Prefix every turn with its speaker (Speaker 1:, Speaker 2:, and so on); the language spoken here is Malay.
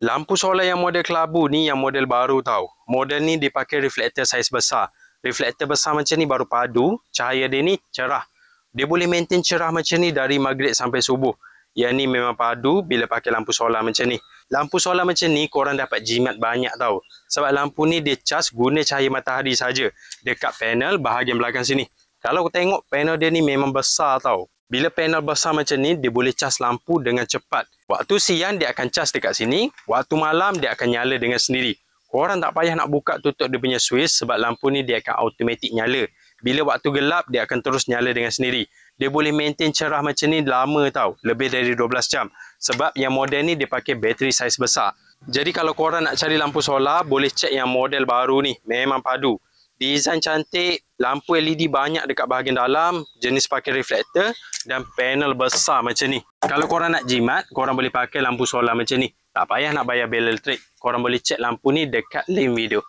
Speaker 1: Lampu solar yang model kelabu ni yang model baru tau. Model ni dia pakai reflektor saiz besar. Reflektor besar macam ni baru padu, cahaya dia ni cerah. Dia boleh maintain cerah macam ni dari maghrib sampai subuh. Yang ni memang padu bila pakai lampu solar macam ni. Lampu solar macam ni korang dapat jimat banyak tau. Sebab lampu ni dia cas guna cahaya matahari saja. Dekat panel bahagian belakang sini. Kalau kau tengok panel dia ni memang besar tau. Bila panel besar macam ni, dia boleh cas lampu dengan cepat. Waktu siang dia akan cas dekat sini, waktu malam dia akan nyala dengan sendiri. Korang tak payah nak buka tutup dia punya switch sebab lampu ni dia akan automatik nyala. Bila waktu gelap dia akan terus nyala dengan sendiri. Dia boleh maintain cerah macam ni lama tau, lebih dari 12 jam. Sebab yang model ni dia pakai bateri saiz besar. Jadi kalau korang nak cari lampu solar, boleh cek yang model baru ni, memang padu. Design cantik, lampu LED banyak dekat bahagian dalam, jenis pakai reflektor dan panel besar macam ni. Kalau korang nak jimat, korang boleh pakai lampu solar macam ni. Tak payah nak bayar bil elektrik. Korang boleh cek lampu ni dekat link video.